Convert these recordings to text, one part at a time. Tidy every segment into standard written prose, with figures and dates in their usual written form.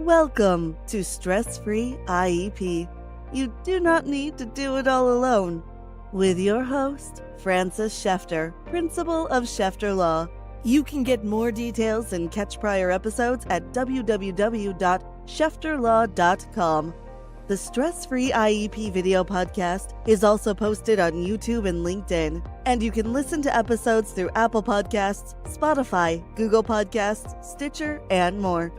Welcome to Stress-Free IEP. You do not need to do it all alone. With your host, Francis Shefter, Principal of Shefter Law. You can get more details and catch prior episodes at www.shefterlaw.com. The Stress-Free IEP video podcast is also posted on YouTube and LinkedIn, and you can listen to episodes through Apple Podcasts, Spotify, Google Podcasts, Stitcher, and more.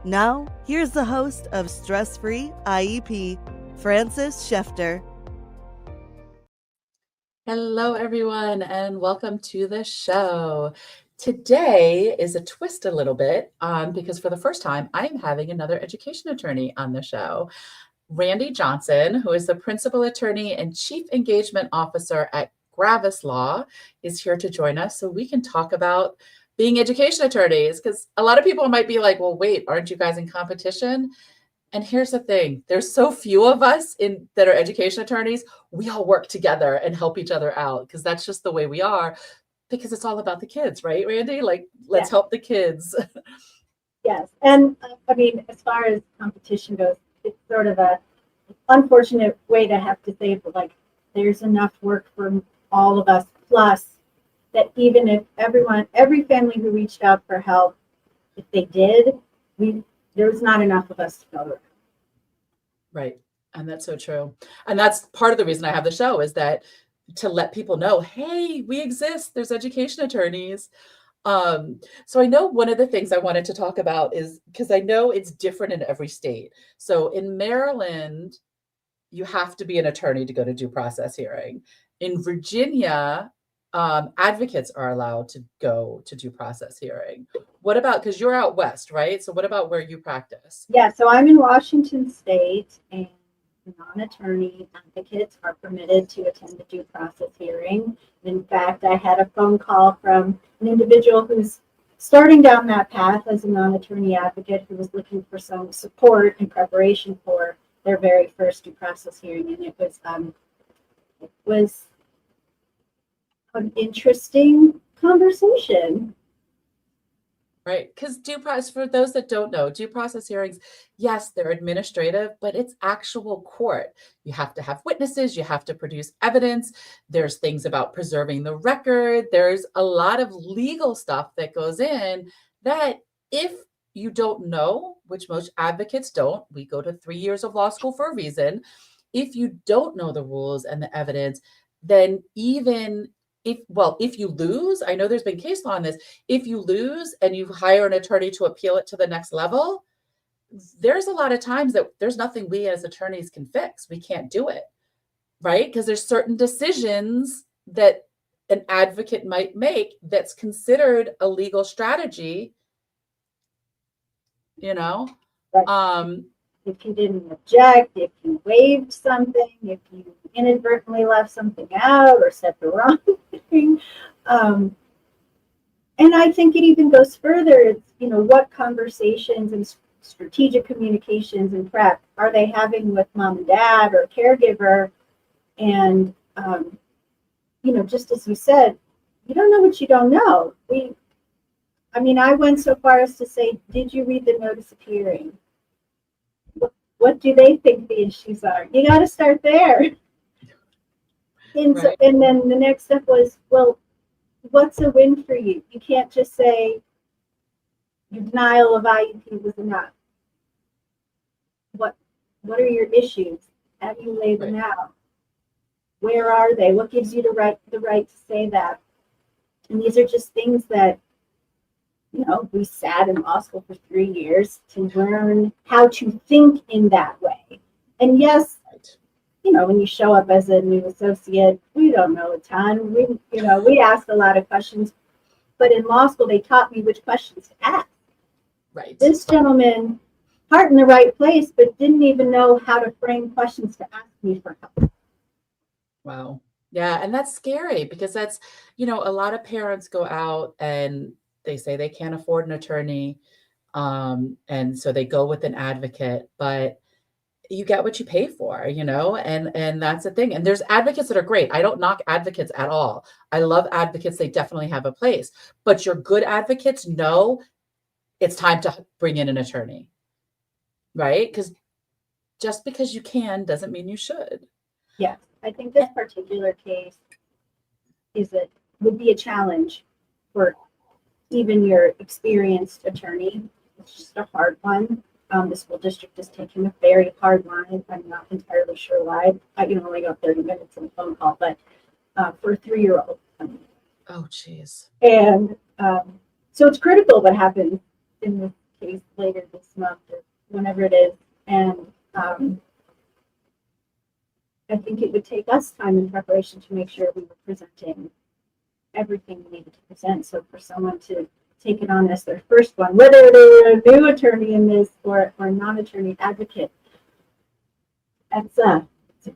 Now, here's the host of Stress-Free IEP, Francis Shefter. Hello, everyone, and welcome to the show. Today is a twist a little bit because for the first time, I am having another education attorney on the show. Randi Johnson, who is the principal attorney and chief engagement officer at Gravis Law, is here to join us so we can talk about being education attorneys, because a lot of people might be like, well, wait, aren't you guys in competition? And here's the thing, there's so few of us that are education attorneys. We all work together and help each other out because that's just the way we are, because it's all about the kids, right, Randi? Like, let's help the kids. Yes. And I mean, as far as competition goes, it's sort of a unfortunate way to have to say it, but like there's enough work for all of us, plus that even if every family who reached out for help, if they did, there was not enough of us to go around. Right. And that's so true. And that's part of the reason I have the show, is that to let people know, hey, we exist. There's education attorneys. So I know one of the things I wanted to talk about is, because I know it's different in every state. So in Maryland, you have to be an attorney to go to due process hearing. In Virginia, advocates are allowed to go to due process hearing. What about, because you're out west, right? So what about where you practice? Yeah, so I'm in Washington State, and non-attorney advocates are permitted to attend the due process hearing. In fact, I had a phone call from an individual who's starting down that path as a non-attorney advocate who was looking for some support in preparation for their very first due process hearing, and it was an interesting conversation. Right. Because due process, for those that don't know, due process hearings, yes, they're administrative, but it's actual court. You have to have witnesses, you have to produce evidence. There's things about preserving the record. There's a lot of legal stuff that goes in that, if you don't know, which most advocates don't, we go to 3 years of law school for a reason. If you don't know the rules and the evidence, then even if you lose, I know there's been case law on this, if you lose and you hire an attorney to appeal it to the next level, there's a lot of times that there's nothing we as attorneys can fix. We can't do it, right? Because there's certain decisions that an advocate might make that's considered a legal strategy, you know? Right. If you didn't object, if you waived something, if you inadvertently left something out or said the wrong thing. And I think it even goes further. It's, what conversations and strategic communications and prep are they having with mom and dad or caregiver? And, just as you said, you don't know what you don't know. I went so far as to say, did you read the notice of hearing? What do they think the issues are? You got to start there. And, Right. And then the next step was, well, what's a win for you? You can't just say your denial of IEP was enough. What are your issues? How do you lay them out? Where are they? What gives you the right to say that? And these are just things that, we sat in law school for 3 years to learn how to think in that way. And yes, when you show up as a new associate, we don't know a ton. We ask a lot of questions, but in law school, they taught me which questions to ask. Right. This gentleman, heart in the right place, but didn't even know how to frame questions to ask me for help. Wow. Yeah. And that's scary, because that's, a lot of parents go out and they say they can't afford an attorney. And so they go with an advocate, but you get what you pay for, and that's the thing. And there's advocates that are great. I don't knock advocates at all. I love advocates. They definitely have a place, but your good advocates know it's time to bring in an attorney. right? Because just because you can doesn't mean you should. Yes, I think this particular case would be a challenge for even your experienced attorney. It's just a hard one. The school district is taking a very hard line. I'm not entirely sure why. I only got 30 minutes in a phone call, but for a 3-year-old. Oh, geez. And so it's critical what happens in this case later this month or whenever it is. And I think it would take us time in preparation to make sure we were presenting everything we needed to present. So for someone to take it on as their first one, whether they're a new attorney in this or a non-attorney advocate, it's a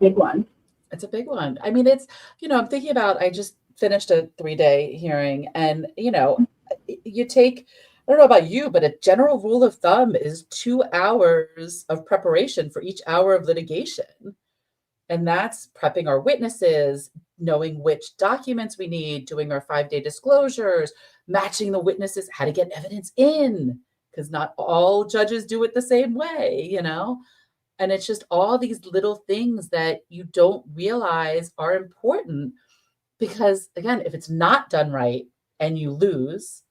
big one. It's a big one. I mean, I'm thinking about, I just finished a 3-day hearing and, you take, I don't know about you, but a general rule of thumb is 2 hours of preparation for each hour of litigation. And that's prepping our witnesses, knowing which documents we need, doing our 5-day disclosures, matching the witnesses, how to get evidence in, because not all judges do it the same way, And it's just all these little things that you don't realize are important because, again, if it's not done right and you lose,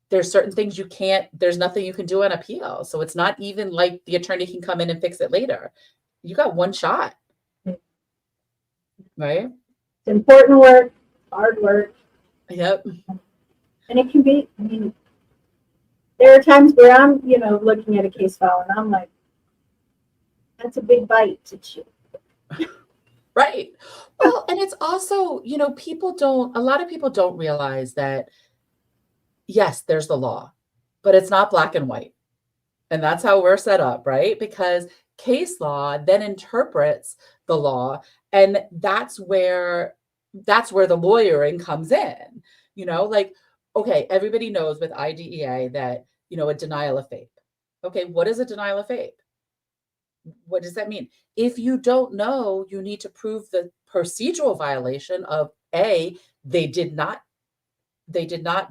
there's certain things there's nothing you can do on appeal. So it's not even like the attorney can come in and fix it later. You got one shot, right? It's important work, hard work. Yep. And it can be, there are times where I'm, looking at a case file and I'm like, that's a big bite to chew. Right. Well, and it's also, a lot of people don't realize that, yes, there's the law, but it's not black and white. And that's how we're set up, right? Because case law then interprets the law, and that's where the lawyering comes in. Okay, everybody knows with IDEA that, a denial of FAPE. Okay, what is a denial of FAPE? What does that mean? If you don't know, you need to prove the procedural violation of they did not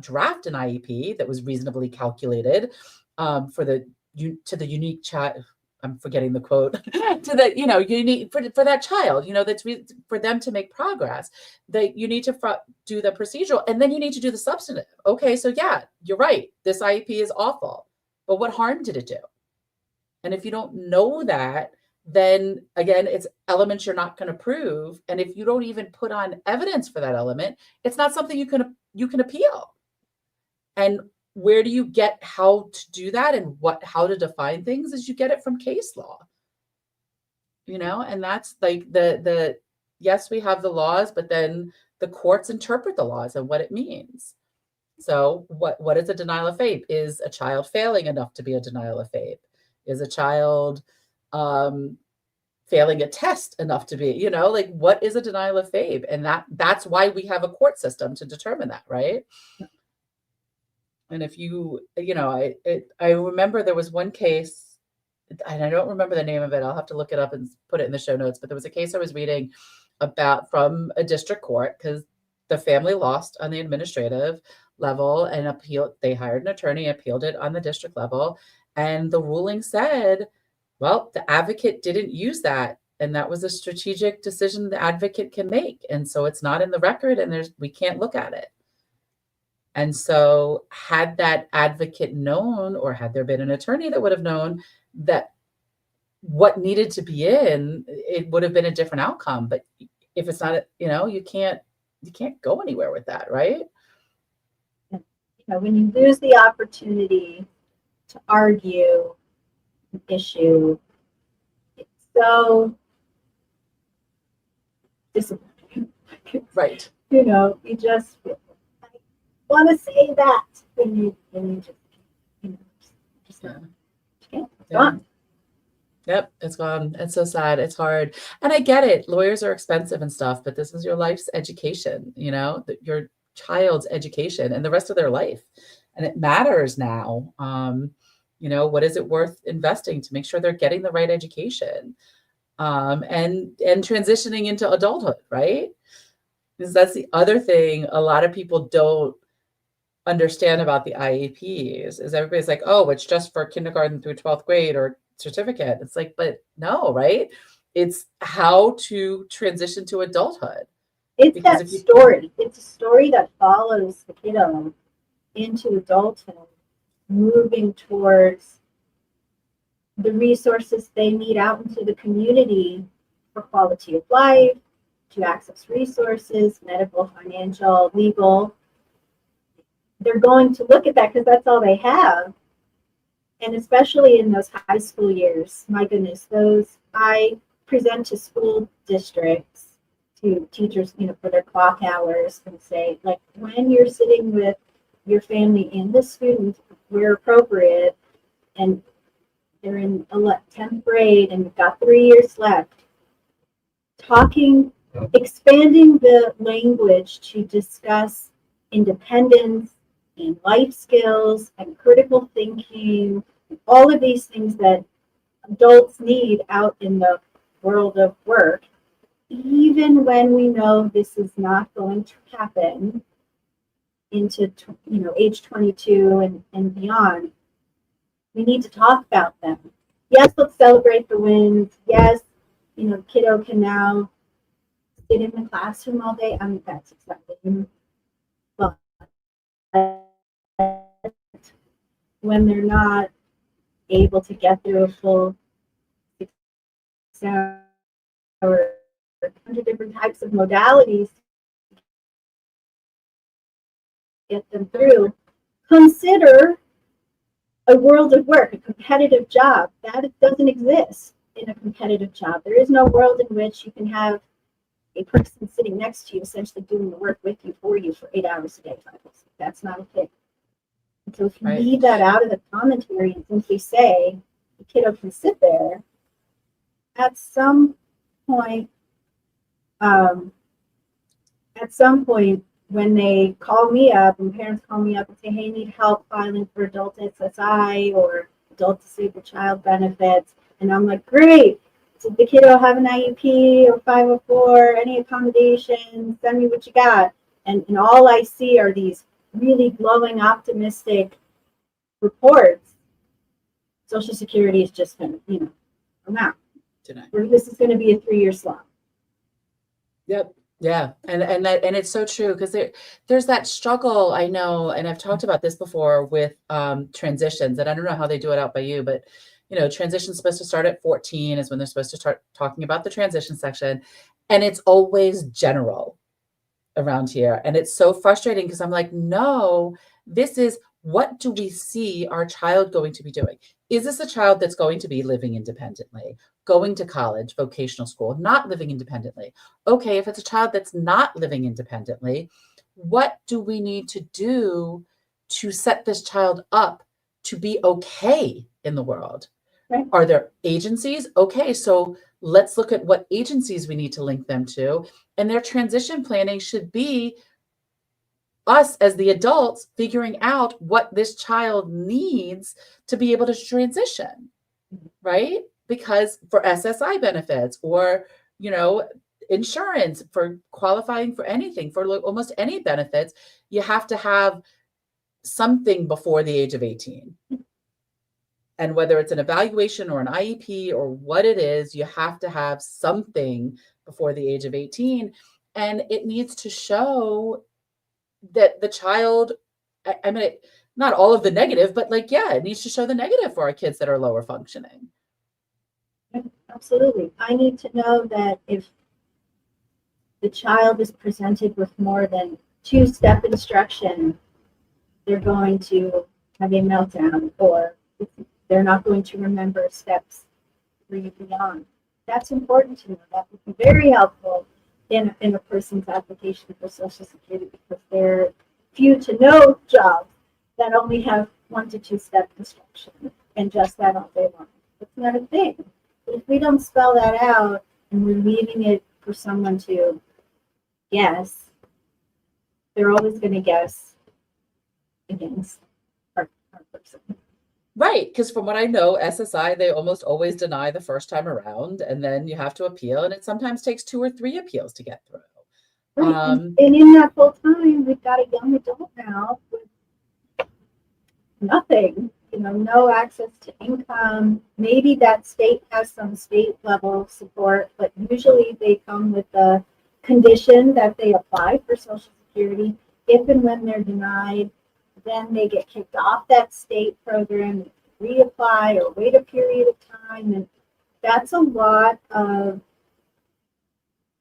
draft an IEP that was reasonably calculated to the unique child. I'm forgetting the quote to the, unique for that child, that's for them to make progress, that you need to do the procedural and then you need to do the substantive. Okay. So yeah, you're right. This IEP is awful, but what harm did it do? And if you don't know that, then again, it's elements you're not going to prove. And if you don't even put on evidence for that element, it's not something you can appeal. And where do you get how to do that and how to define things is you get it from case law, and that's like yes, we have the laws, but then the courts interpret the laws and what it means. So what is a denial of FAPE? Is a child failing enough to be a denial of FAPE? Is a child failing a test enough to be, what is a denial of FAPE? And that's why we have a court system to determine that, right? And if I remember there was one case, and I don't remember the name of it. I'll have to look it up and put it in the show notes. But there was a case I was reading about from a district court because the family lost on the administrative level and appealed. They hired an attorney, appealed it on the district level. And the ruling said, well, the advocate didn't use that. And that was a strategic decision the advocate can make. And so it's not in the record and we can't look at it. And so had that advocate known, or had there been an attorney that would have known that what needed to be in, it would have been a different outcome. But if it's not, you can't go anywhere with that, right? When you lose the opportunity to argue an issue, it's so disappointing. Right. You just want to say that when you just can't. It's gone. Yep, it's gone. It's so sad. It's hard. And I get it. Lawyers are expensive and stuff, but this is your life's education, your child's education and the rest of their life. And it matters now. What is it worth investing to make sure they're getting the right education and transitioning into adulthood, right? Because that's the other thing a lot of people don't understand about the IEPs is everybody's like, oh, it's just for kindergarten through 12th grade or certificate. It's like, but no, right? It's how to transition to adulthood. It's Because that if you, story. It's a story that follows the kiddo into adulthood, moving towards the resources they need out into the community for quality of life, to access resources, medical, financial, legal. They're going to look at that because that's all they have. And especially in those high school years, my goodness, I present to school districts, to teachers, for their clock hours, and say, like, when you're sitting with your family and the student where appropriate, and they're in 10th grade and you've got 3 years left, expanding the language to discuss independence and life skills and critical thinking, all of these things that adults need out in the world of work, even when we know this is not going to happen into age 22 and beyond. We need to talk about them. Yes, let's celebrate the wins. Yes, the kiddo can now sit in the classroom all day. I mean, that's exciting. But when they're not able to get through a full 6 hour, 100 different types of modalities to get them through, consider a world of work, a competitive job. That doesn't exist in a competitive job. There is no world in which you can have a person sitting next to you essentially doing the work with you for 8 hours a day. That's not a thing. And so if you leave that out of the commentary and simply say the kiddo can sit there, at some point when they call me up and parents call me up and say, hey, need help filing for adult SSI or adult disabled child benefits, and I'm like, great, did the kiddo have an IEP or 504, any accommodations, send me what you got. And all I see are these really glowing, optimistic reports. Social Security is just going to, come out. This is going to be a 3-year slog. Yep. Yeah. And it's so true, because there's that struggle, I know, and I've talked about this before with transitions, and I don't know how they do it out by you, but transition's supposed to start at 14 is when they're supposed to start talking about the transition section. And it's always general around here. And it's so frustrating because I'm like, no, this is, what do we see our child going to be doing? Is this a child that's going to be living independently, going to college, vocational school, not living independently? Okay, if it's a child that's not living independently, what do we need to do to set this child up to be okay in the world? Right. Are there agencies? Okay, so let's look at what agencies we need to link them to. And their transition planning should be us as the adults figuring out what this child needs to be able to transition, right? Because for SSI benefits or, insurance, for qualifying for anything, for almost any benefits, you have to have something before the age of 18. And whether it's an evaluation or an IEP or what it is, you have to have something before the age of 18. And it needs to show that the child, I mean, not all of the negative, but it needs to show the negative for our kids that are lower functioning. Absolutely. I need to know that if the child is presented with more than 2-step instruction, they're going to have a meltdown, or they're not going to remember steps 3 and beyond. That's important to know. That would be very helpful in a person's application for Social Security, because there are few to no jobs that only have 1 to 2-step instruction and just that all day long. It's not a thing. But if we don't spell that out and we're leaving it for someone to guess, they're always going to guess against our person. Right, because from what I know, SSI, they almost always deny the first time around, and then you have to appeal, and it sometimes takes 2 or 3 appeals to get through. Right. And in that whole time, we've got a young adult now with nothing, no access to income. Maybe that state has some state level support, but usually they come with the condition that they apply for Social Security. If and when they're denied, then they get kicked off that state program, reapply or wait a period of time. And that's a lot of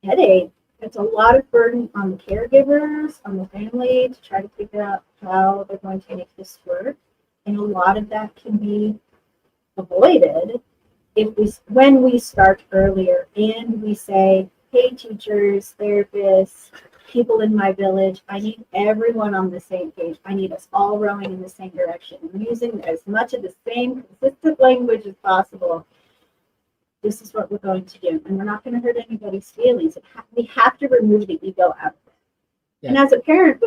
headache. It's a lot of burden on the caregivers, on the family to try to figure out how they're going to make this work. And a lot of that can be avoided when we start earlier and we say, hey, teachers, therapists, people in my village, I need everyone on the same page. I need us all rowing in the same direction. I'm using as much of the same consistent language as possible. This is what we're going to do. And we're not going to hurt anybody's feelings. We have to remove the ego out of it. Yeah. And as a parent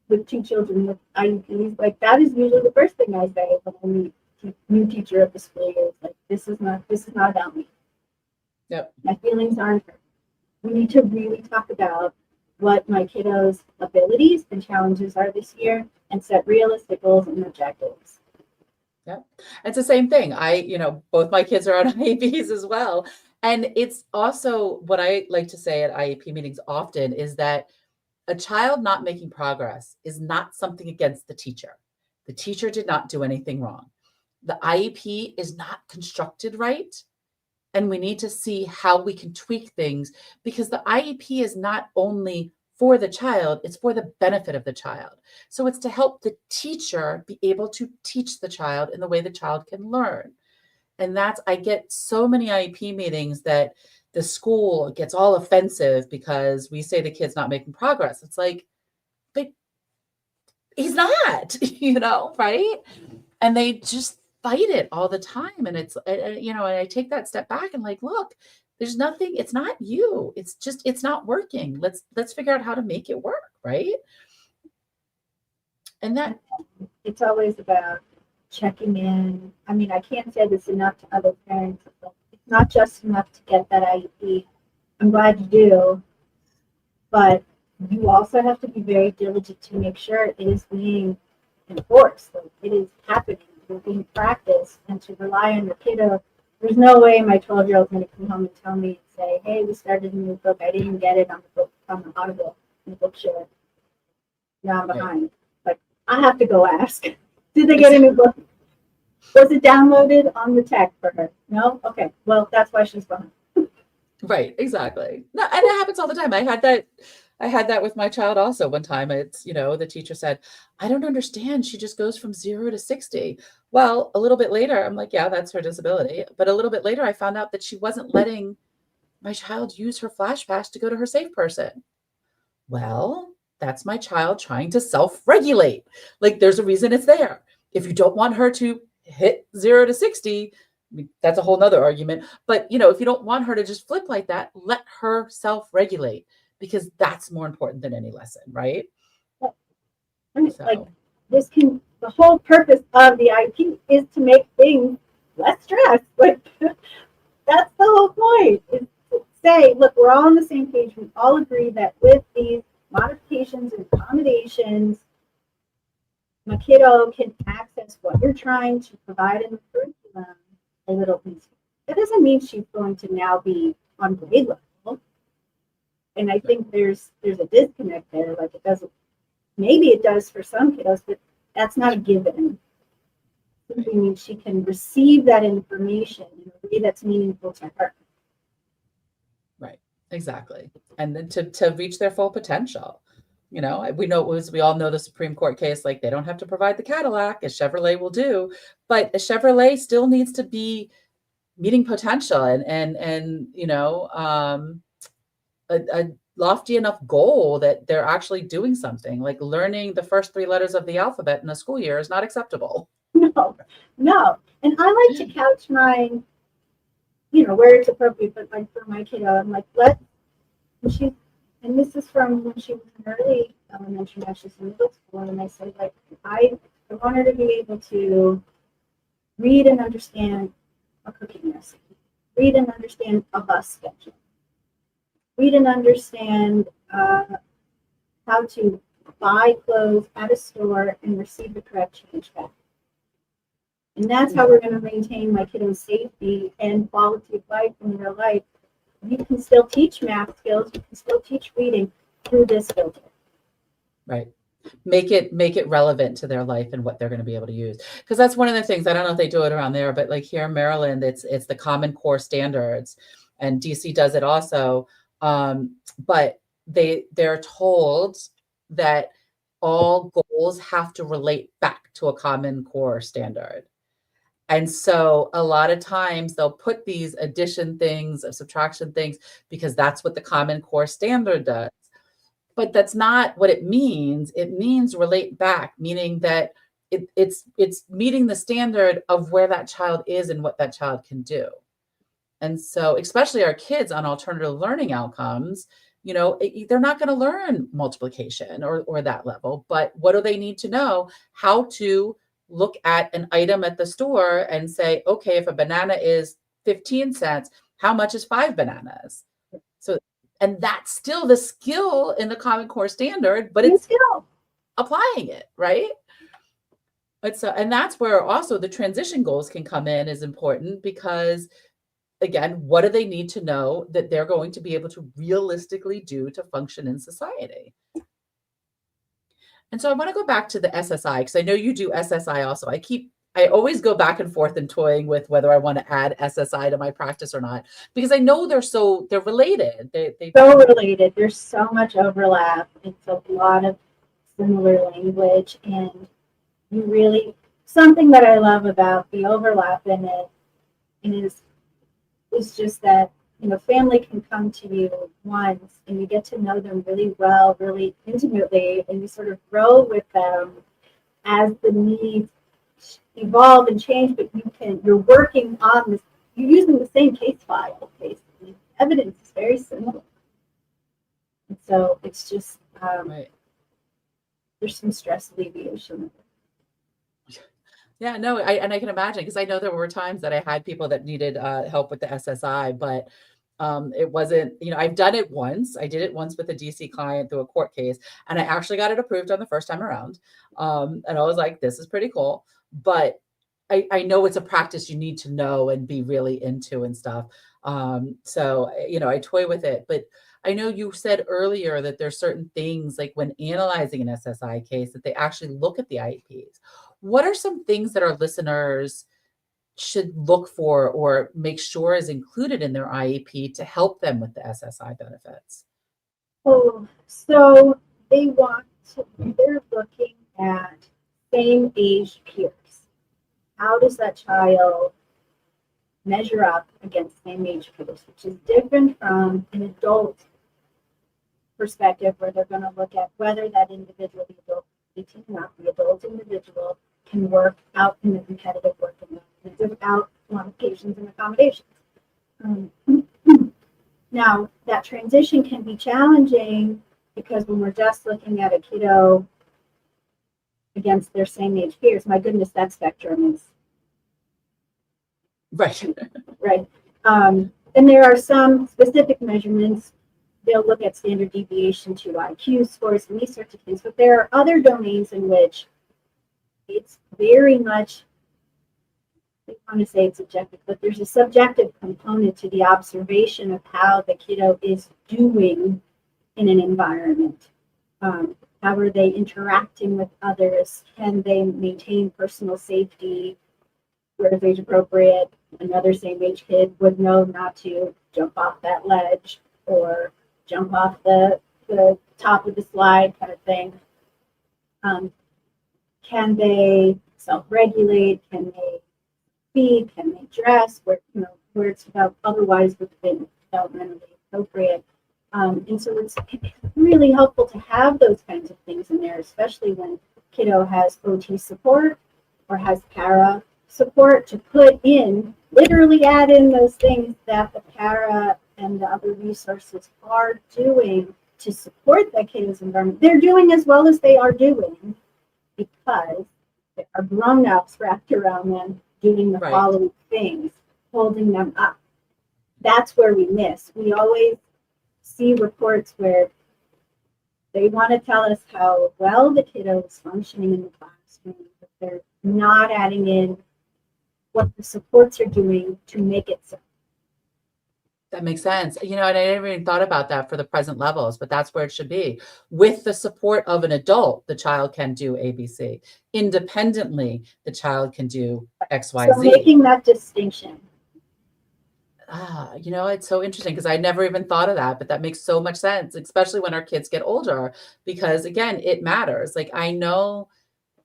with two children with IEPs, like that is usually the first thing I say when I meet a new teacher of the school year. Like, this is not about me. Yep. My feelings aren't hurt. We need to really talk about what my kiddos' abilities and challenges are this year and set realistic goals and objectives. Yeah, it's the same thing. Both my kids are on IEPs as well. And it's also what I like to say at IEP meetings often is that a child not making progress is not something against the teacher. The teacher did not do anything wrong. The IEP is not constructed right. And we need to see how we can tweak things because the IEP is not only for the child, it's for the benefit of the child. So it's to help the teacher be able to teach the child in the way the child can learn. And I get so many IEP meetings that the school gets all offensive because we say the kid's not making progress. It's like, but he's not, right? And they just fight it all the time. And and I take that step back and like, look, there's nothing, it's not you. It's just, it's not working. Let's figure out how to make it work. Right. And that it's always about checking in. I mean, I can't say this enough to other parents. It's not just enough to get that IEP. I'm glad you do, but you also have to be very diligent to make sure it is being enforced, like it is happening, being practiced, and to rely on your kiddo. There's no way my 12-year-old is going to come home and tell me and say, hey, we started a new book. I didn't get it on the book, on the Audible, in the bookshare. Now I'm behind. Right. Like, I have to go ask. Did they get a new book? Was it downloaded on the tech for her? No? Okay. Well, that's why she's behind. Right. Exactly. No, and it happens all the time. I had that with my child also one time. It's, the teacher said, I don't understand. She just goes from 0 to 60. Well, a little bit later, I'm like, yeah, that's her disability. But a little bit later, I found out that she wasn't letting my child use her flash pass to go to her safe person. Well, that's my child trying to self-regulate. Like, there's a reason it's there. If you don't want her to hit 0 to 60, I mean, that's a whole nother argument. But, if you don't want her to just flip like that, let her self-regulate. Because that's more important than any lesson, right? Like the whole purpose of the IEP is to make things less stress. Like that's the whole point. Is to say, look, we're all on the same page. We all agree that with these modifications and accommodations, my kiddo can access what you're trying to provide in the curriculum a little easier. That doesn't mean she's going to now be on grade level. And I think there's a disconnect there. Like it doesn't, maybe it does for some kiddos, but that's not a given. It means she can receive that information in a way that's meaningful to her. Right, exactly. And then to reach their full potential. We all know the Supreme Court case, like they don't have to provide the Cadillac, as Chevrolet will do, but a Chevrolet still needs to be meeting potential and a lofty enough goal that they're actually doing something. Like learning the first 3 letters of the alphabet in a school year is not acceptable. No. And I like to couch mine, where it's appropriate, but like for my kiddo, I'm like, and this is from when she was in early elementary, now she's in middle school, and I said, like, I want her to be able to read and understand a cooking recipe, read and understand a bus schedule, read and understand how to buy clothes at a store and receive the correct change back. And that's how we're going to maintain my kiddos' safety and quality of life in their life. You can still teach math skills, you can still teach reading through this filter. Right. Make it relevant to their life and what they're going to be able to use. Because that's one of the things, I don't know if they do it around there, but like here in Maryland, it's the Common Core standards, and DC does it also. But they're told that all goals have to relate back to a Common Core standard. And so a lot of times they'll put these addition things, subtraction things, because that's what the Common Core standard does. But that's not what it means. It means relate back, meaning that it's meeting the standard of where that child is and what that child can do. And so, especially our kids on alternative learning outcomes, they're not going to learn multiplication or that level. But what do they need to know? How to look at an item at the store and say, okay, if a banana is 15 cents, how much is 5 bananas? So, and that's still the skill in the Common Core standard, but it's still applying it, right? And that's where also the transition goals can come in is important, because again, what do they need to know that they're going to be able to realistically do to function in society? And so I want to go back to the SSI, because I know you do SSI also. I always go back and forth and toying with whether I want to add SSI to my practice or not, because I know they're related. They're so related. There's so much overlap. It's a lot of similar language, and something that I love about the overlap in it is just that, family can come to you once and you get to know them really well, really intimately, and you sort of grow with them as the needs evolve and change, but you're working on this, you're using the same case file, basically. Evidence is very similar. And so it's just, right. There's some stress alleviation. Yeah, no, I can imagine, because I know there were times that I had people that needed help with the SSI, but it wasn't, I've done it once. I did it once with a DC client through a court case, and I actually got it approved on the first time around. And I was like, this is pretty cool. But I know it's a practice you need to know and be really into and stuff. So, I toy with it. But I know you said earlier that there's certain things, like when analyzing an SSI case, that they actually look at the IEPs. What are some things that our listeners should look for or make sure is included in their IEP to help them with the SSI benefits? Oh, so they're looking at same age peers. How does that child measure up against same age peers, which is different from an adult perspective, where they're going to look at whether that individual, the adult individual, can work out in the competitive work environment without modifications and accommodations. Now, that transition can be challenging, because when we're just looking at a kiddo against their same age peers, my goodness, that spectrum is right. Right. And there are some specific measurements. They'll look at standard deviation to IQ scores and these sorts of things, but there are other domains in which it's very much, I want to say it's subjective, but there's a subjective component to the observation of how the kiddo is doing in an environment. How are they interacting with others? Can they maintain personal safety? Where is age appropriate? Another same age kid would know not to jump off that ledge or jump off the top of the slide, kind of thing. Can they self-regulate? Can they feed? Can they dress? Where it's otherwise within developmentally appropriate. And so it's really helpful to have those kinds of things in there, especially when kiddo has OT support or has para support, to literally add in those things that the para and the other resources are doing to support that kiddo's environment. They're doing as well as they are doing because there are grown-ups wrapped around them doing the following things, holding them up. That's where we miss. We always see reports where they want to tell us how well the kiddo is functioning in the classroom, but they're not adding in what the supports are doing to make it so. That makes sense. And I never even thought about that for the present levels, but that's where it should be. With the support of an adult, the child can do ABC. Independently, the child can do XYZ. So making that distinction. It's so interesting because I never even thought of that, but that makes so much sense, especially when our kids get older, because again, it matters. Like I know,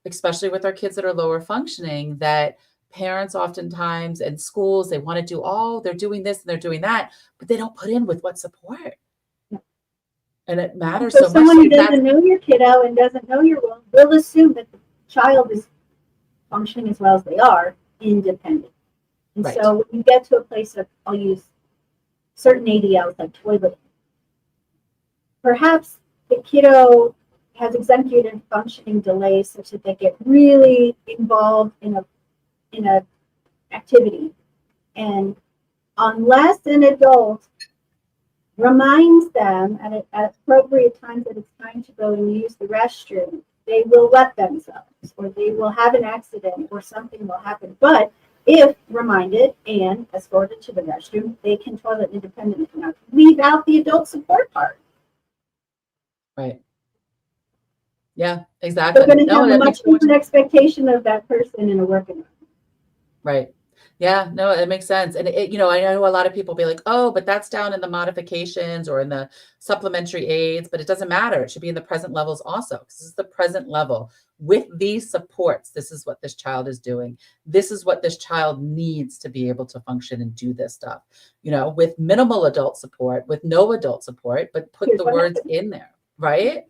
especially with our kids that are lower functioning, that parents oftentimes and schools, they want to do they're doing this and they're doing that, but they don't put in with what support. And it matters so much. Someone who doesn't know your kiddo and doesn't know your will assume that the child is functioning as well as they are, independent. And Right. so when you get to a place of, I'll use certain ADLs like toileting, perhaps the kiddo has executive functioning delays such that they get really involved in a activity. And unless an adult reminds them at appropriate times that it's time to go and use the restroom, they will let themselves, or they will have an accident, or something will happen. But if reminded and escorted to the restroom, they can toilet independently. Now, leave out the adult support part. Right. Yeah, exactly. They're going to have a much different expectation of that person in a work environment. Right. Yeah, no, it makes sense. And I know a lot of people be like, oh, but that's down in the modifications or in the supplementary aids, but it doesn't matter. It should be in the present levels also. This is the present level. With these supports, this is what this child is doing. This is what this child needs to be able to function and do this stuff, with minimal adult support, with no adult support, but put the words in there, right?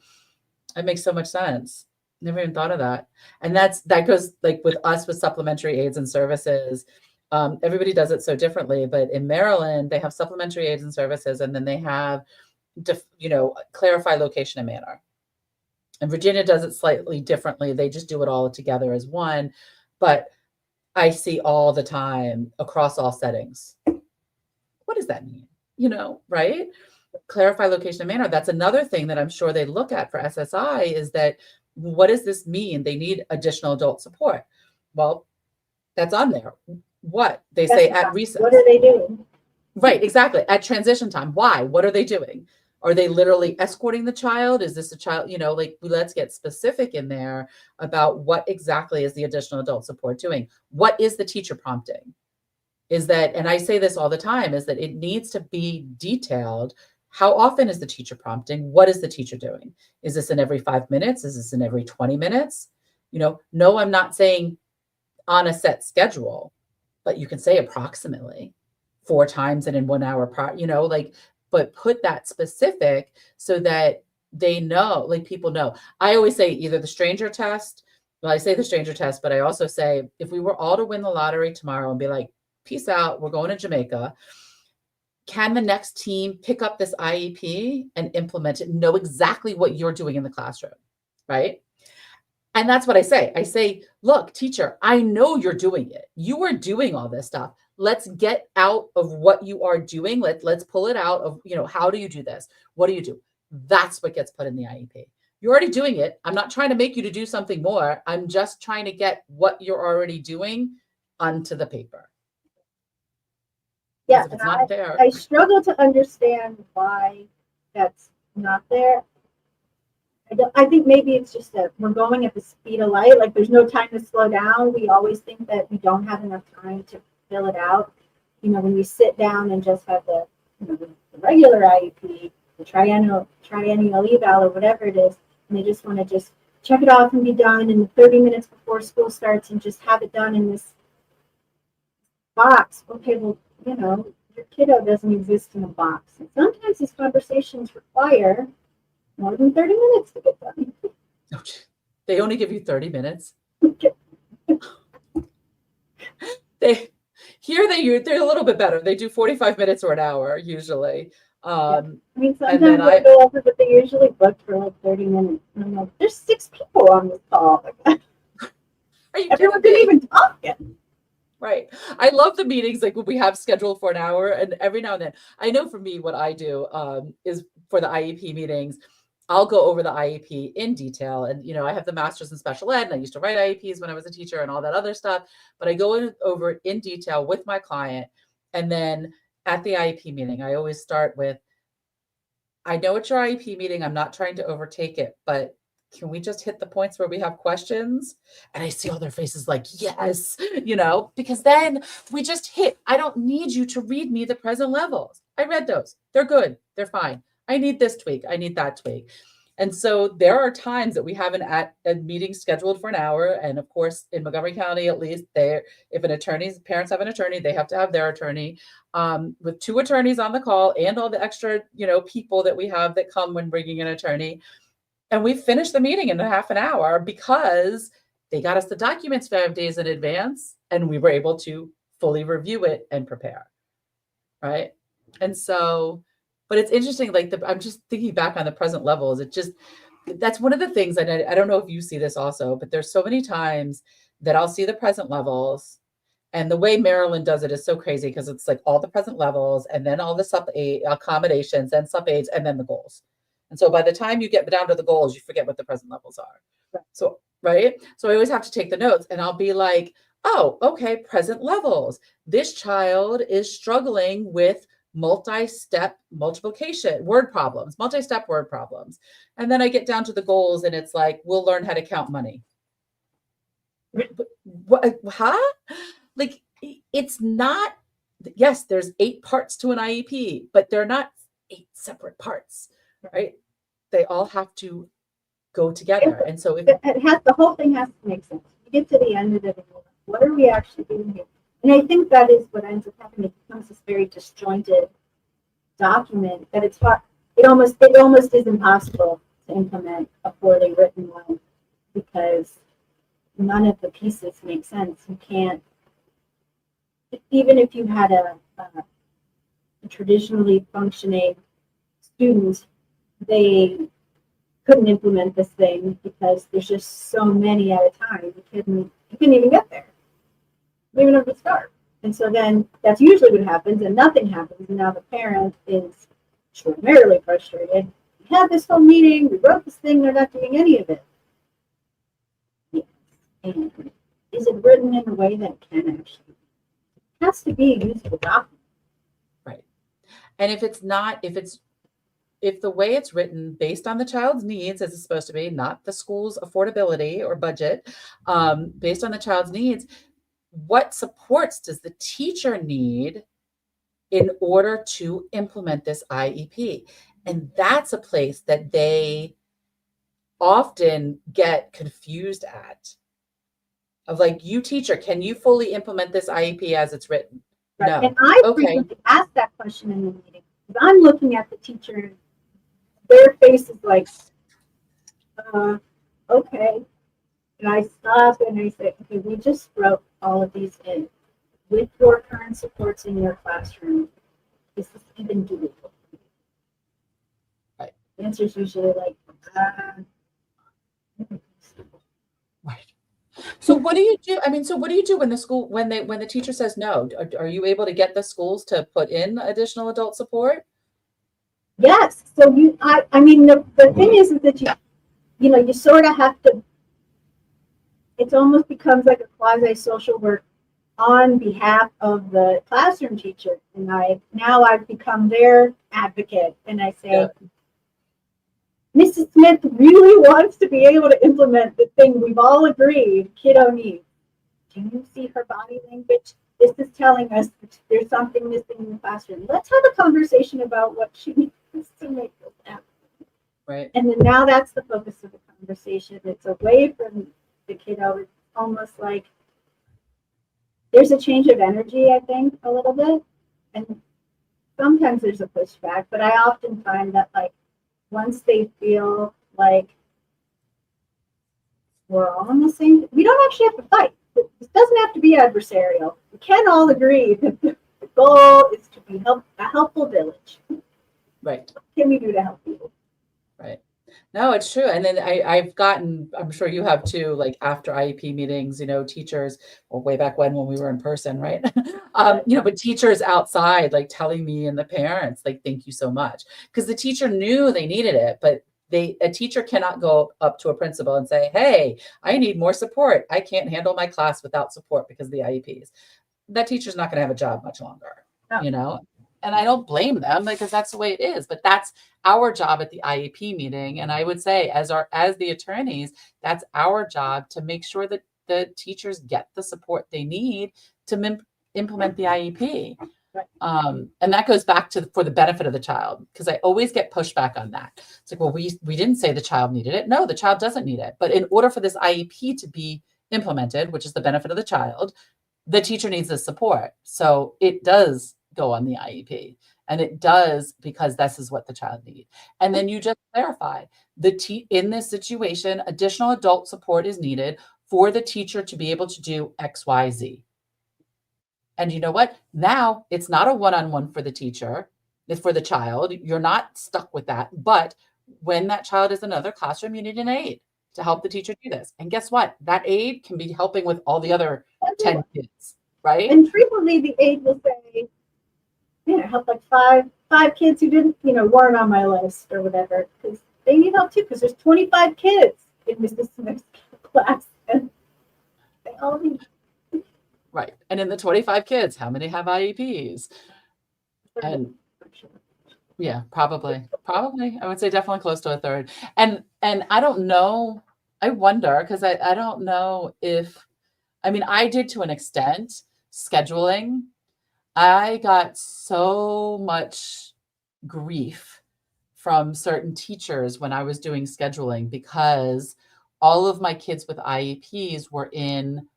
It makes so much sense. Never even thought of that. And that goes like with us with supplementary aids and services. Everybody does it so differently, but in Maryland, they have supplementary aids and services, and then they have, clarify location and manner. And Virginia does it slightly differently. They just do it all together as one, but I see all the time across all settings. What does that mean? Right? Clarify location and manner. That's another thing that I'm sure they look at for SSI is that, what does this mean? They need additional adult support. Well, that's on there. What they say at recess. What are they doing? Right, exactly. At transition time. Why? What are they doing? Are they literally escorting the child? Is this a child? Let's get specific in there about what exactly is the additional adult support doing. What is the teacher prompting? Is that, and I say this all the time, is that it needs to be detailed. How often is the teacher prompting? What is the teacher doing? Is this in every 5 minutes? Is this in every 20 minutes? No, I'm not saying on a set schedule, but you can say approximately 4 times and in 1 hour, but put that specific so that they know, people know. I always say either the stranger test. Well, I say the stranger test, but I also say if we were all to win the lottery tomorrow and be like, peace out, we're going to Jamaica. Can the next team pick up this IEP and implement it, know exactly what you're doing in the classroom, right? And that's what I say. I say, look, teacher, I know you're doing it. You are doing all this stuff. Let's get out of what you are doing. Let's pull it out of, how do you do this? What do you do? That's what gets put in the IEP. You're already doing it. I'm not trying to make you to do something more. I'm just trying to get what you're already doing onto the paper. Yeah, it's not there. I struggle to understand why that's not there. I think maybe it's just that we're going at the speed of light. Like there's no time to slow down. We always think that we don't have enough time to fill it out. When we sit down and just have the regular IEP, the triennial eval or whatever it is, and they just want to just check it off and be done in the 30 minutes before school starts and just have it done in this box. Okay, well, your kiddo doesn't exist in a box. And sometimes these conversations require more than 30 minutes to get done. They only give you 30 minutes. They're a little bit better. They do 45 minutes or an hour usually. Sometimes they go over, but they usually book for like 30 minutes. And I'm like, there's 6 people on this call. Everyone didn't even talk yet. Right. I love the meetings like when we have scheduled for an hour, and every now and then, I know for me, what I do is for the IEP meetings, I'll go over the IEP in detail. And, I have the master's in special ed, and I used to write IEPs when I was a teacher and all that other stuff. But I go over it in detail with my client. And then at the IEP meeting, I always start with, I know it's your IEP meeting. I'm not trying to overtake it, but can we just hit the points where we have questions? And I see all their faces like, yes, because then we just hit. I don't need you to read me the present levels. I read those. They're good. They're fine. I need this tweak. I need that tweak. And so there are times that we have a meeting scheduled for an hour. And of course, in Montgomery County, at least, if parents have an attorney, they have to have their attorney, with 2 attorneys on the call and all the extra, people that we have that come when bringing an attorney. And we finished the meeting in a half an hour because they got us the documents 5 days in advance, and we were able to fully review it and prepare. Right. And so, but it's interesting, like I'm just thinking back on the present levels. That's one of the things that I don't know if you see this also, but there's so many times that I'll see the present levels, and the way Maryland does it is so crazy because it's like all the present levels and then all the sub accommodations and sub aids and then the goals. And so by the time you get down to the goals, you forget what the present levels are. Right. So, right. So I always have to take the notes, and I'll be like, oh, okay, present levels. This child is struggling with multi-step multiplication, multi-step word problems. And then I get down to the goals, and it's like, we'll learn how to count money. What? Huh? Like, it's not, yes, there's 8 parts to an IEP, but they're not 8 separate parts, right? They all have to go together. And so the whole thing has to make sense. You get to the end of it, what are we actually doing here? And I think that is what ends up happening. It becomes this very disjointed document that it's hard. It almost is impossible to implement a poorly written one because none of the pieces make sense. You can't, even if you had a traditionally functioning student, they couldn't implement this thing because there's just so many at a time. You couldn't even get there. Even if it start. And so then that's usually what happens, and nothing happens. And now the parent is extraordinarily frustrated. We had this whole meeting, we wrote this thing, they're not doing any of it. Yes. And is it written in a way that it can actually? It has to be a usable document. Right. And if the way it's written based on the child's needs, as it's supposed to be, not the school's affordability or budget, based on the child's needs, what supports does the teacher need in order to implement this IEP? And that's a place that they often get confused at. Of like, you teacher, can you fully implement this IEP as it's written? Right. No. And I frequently ask that question in the meeting because I'm looking at the teacher, their face is like, okay. And I stop and I say, okay, we just wrote all of these in. With your current supports in your classroom, is this even doable? Right. The answer is usually like, Right. So what do you do? I mean, so what do you do when the teacher says no? Are you able to get the schools to put in additional adult support? Yes. So I mean, the thing is that you sort of have to, it almost becomes like a quasi-social work on behalf of the classroom teacher. And I've become their advocate. And I say, yeah. Mrs. Smith really wants to be able to implement the thing we've all agreed kiddo needs. Do you see her body language? This is telling us that there's something missing in the classroom. Let's have a conversation about what she needs to make this happen. Right. And then now that's the focus of the conversation. It's away from the kiddo. It's almost like there's a change of energy, I think, a little bit. And sometimes there's a pushback, but I often find that like once they feel like we're all on the same, we don't actually have to fight. This doesn't have to be adversarial. We can all agree that the goal is to be a helpful village. Right. What can we do to help people? Right. No, it's true. And then I've gotten, I'm sure you have too, like after IEP meetings, teachers, or way back when we were in person, right? But teachers outside, like telling me and the parents, like, thank you so much. Because the teacher knew they needed it, but A teacher cannot go up to a principal and say, hey, I need more support. I can't handle my class without support because of the IEPs. That teacher's not going to have a job much longer, you know? And I don't blame them because that's the way it is, but that's our job at the IEP meeting. And I would say as the attorneys, that's our job to make sure that the teachers get the support they need to implement the IEP. And that goes back to for the benefit of the child, because I always get pushback on that. It's like, well, we didn't say the child needed it. No, the child doesn't need it. But in order for this IEP to be implemented, which is the benefit of the child, the teacher needs the support. So it does go on the IEP, and it does because this is what the child needs. And then you just clarify in this situation, additional adult support is needed for the teacher to be able to do X, Y, Z. And you know what? Now it's not a one-on-one for the teacher, it's for the child. You're not stuck with that. But when that child is in another classroom, you need an aide to help the teacher do this. And guess what? That aide can be helping with all the other 10 kids, right? And frequently the aide will say, I helped like five kids who didn't, weren't on my list or whatever, because they need help too, because there's 25 kids in this class, and they all need. Right. And in the 25 kids, how many have IEPs? And yeah, probably. I would say definitely close to a third. And I don't know, I wonder, because I don't know I did to an extent scheduling. I got so much grief from certain teachers when I was doing scheduling because all of my kids with IEPs were in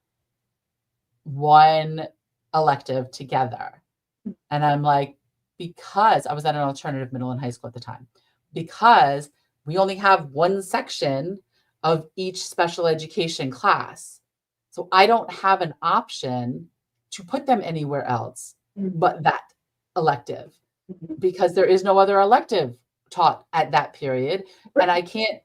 one elective together. And I'm like, because I was at an alternative middle and high school at the time, because we only have one section of each special education class. So I don't have an option to put them anywhere else but that elective, because there is no other elective taught at that period. And I can't,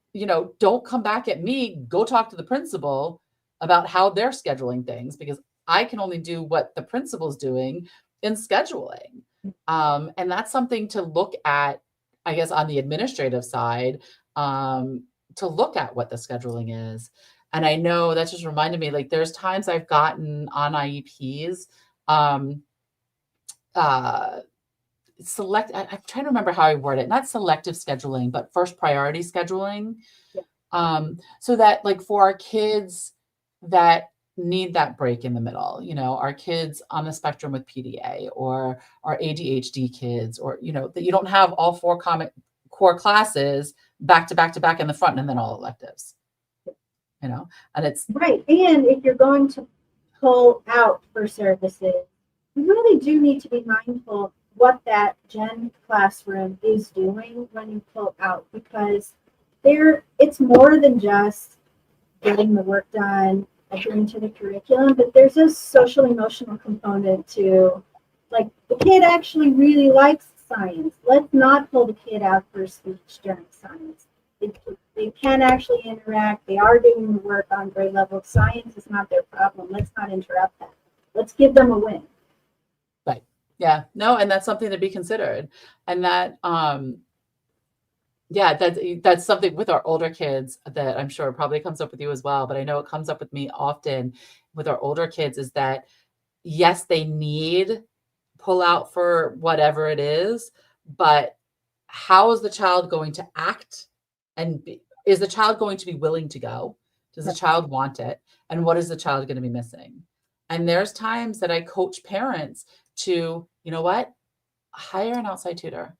don't come back at me, go talk to the principal about how they're scheduling things, because I can only do what the principal's doing in scheduling. And that's something to look at, I guess, on the administrative side, to look at what the scheduling is. And I know that just reminded me, like, there's times I've gotten on IEPs, I'm trying to remember how I word it, not selective scheduling, but first priority scheduling. Yeah. So that, like, for our kids that need that break in the middle, our kids on the spectrum with PDA, or our ADHD kids, or, that you don't have all four core classes back to back to back in the front and then all electives, and it's right. And if you're going to pull out for services, you really do need to be mindful what that gen classroom is doing when you pull out, because it's more than just getting the work done, adhering to the curriculum, but there's a social emotional component to, like, the kid actually really likes science. Let's not pull the kid out for speech during science. They can actually interact. They are doing the work on grade level. Science is not their problem. Let's not interrupt that. Let's give them a win. Right. Yeah. No, and that's something to be considered. And that, that's something with our older kids that I'm sure probably comes up with you as well, but I know it comes up with me often with our older kids, is that, yes, they need pull out for whatever it is, but how is the child going to act? And is the child going to be willing to go? Does the child want it? And what is the child going to be missing? And there's times that I coach parents to, hire an outside tutor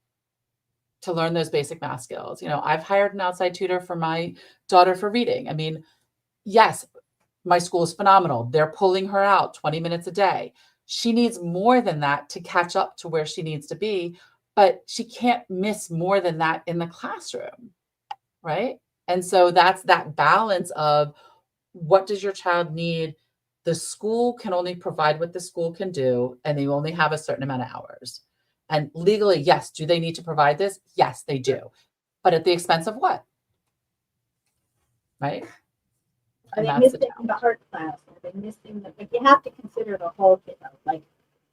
to learn those basic math skills. I've hired an outside tutor for my daughter for reading. Yes, my school is phenomenal. They're pulling her out 20 minutes a day. She needs more than that to catch up to where she needs to be, but she can't miss more than that in the classroom, right? And so that's that balance of, what does your child need? The school can only provide what the school can do, and they only have a certain amount of hours. And legally, yes, do they need to provide this? Yes, they do. But at the expense of what? Right? Are they missing the art class? Are they missing you have to consider the whole kiddo. Like,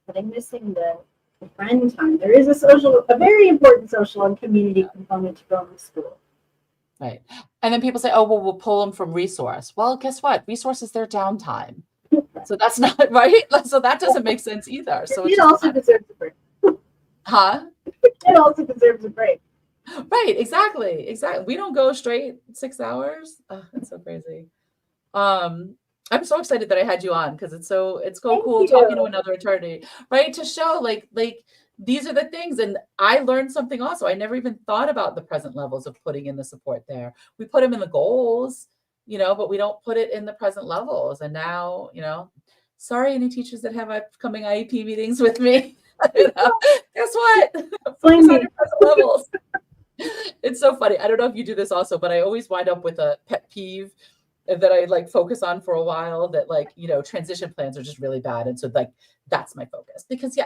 are they missing the friend time? There is a very important social and community component to going to school. Right. And then people say, oh, well, we'll pull them from resource. Well, guess what? Resource is their downtime. So that's not right. So that doesn't make sense either. So it also deserves a break. Huh? It also deserves a break. Right. Exactly. We don't go straight 6 hours. Oh, that's so crazy. I'm so excited that I had you on because it's so cool talking to another attorney, right? To show like these are the things. And I learned something also. I never even thought about the present levels of putting in the support there. We put them in the goals, but we don't put it in the present levels. And now, sorry, any teachers that have upcoming IEP meetings with me, guess what? Focus on your present levels. It's so funny. I don't know if you do this also, but I always wind up with a pet peeve that I like focus on for a while that transition plans are just really bad. And so that's my focus because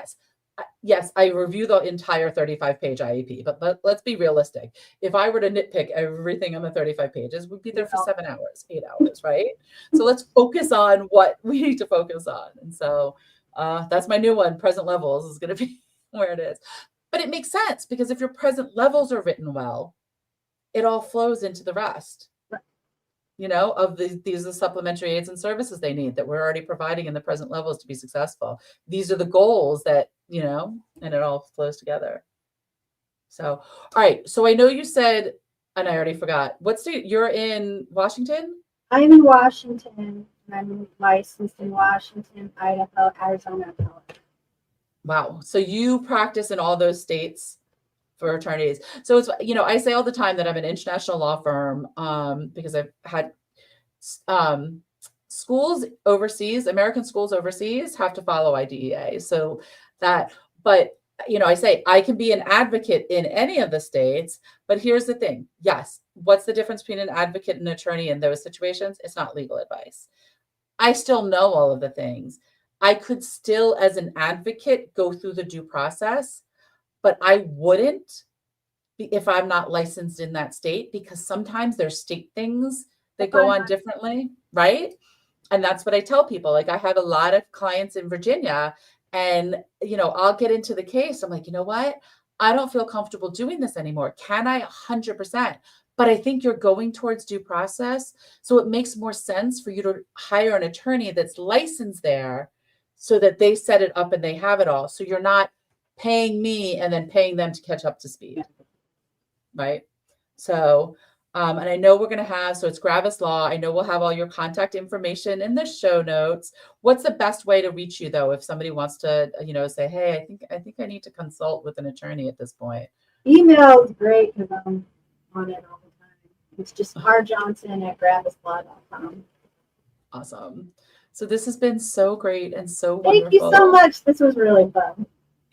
yes, I review the entire 35-page IEP, but let's be realistic. If I were to nitpick everything on the 35 pages, we'd be there for 7 hours, 8 hours, right? So let's focus on what we need to focus on. And so that's my new one. Present levels is going to be where it is. But it makes sense because if your present levels are written well, it all flows into the rest. Of these are the supplementary aids and services they need that we're already providing in the present levels to be successful. These are the goals that, and it all flows together. So, all right. So I know you said, and I already forgot, what state you're in? Washington? I'm in Washington. I'm licensed in Washington, Idaho, Arizona. Wow. So you practice in all those states for attorneys. So it's, I say all the time that I'm an international law firm because I've had schools overseas, American schools overseas have to follow IDEA. So that, but I say I can be an advocate in any of the states, but here's the thing. Yes. What's the difference between an advocate and an attorney in those situations? It's not legal advice. I still know all of the things. I could still, as an advocate, go through the due process, but I wouldn't if I'm not licensed in that state because sometimes there's state things that go on differently, right? And that's what I tell people. Like I have a lot of clients in Virginia and, I'll get into the case. I'm like, you know what? I don't feel comfortable doing this anymore. Can I? 100%. But I think you're going towards due process. So it makes more sense for you to hire an attorney that's licensed there so that they set it up and they have it all. So you're not paying me and then paying them to catch up to speed. Right. So, and I know we're going to have, so it's Gravis Law. I know we'll have all your contact information in the show notes. What's the best way to reach you though? If somebody wants to, say, hey, I think I need to consult with an attorney at this point. Email is great because I'm on it all the time. It's just rjohnson@gravislaw.com. Awesome. So this has been so great and so wonderful. Thank you so much. This was really fun.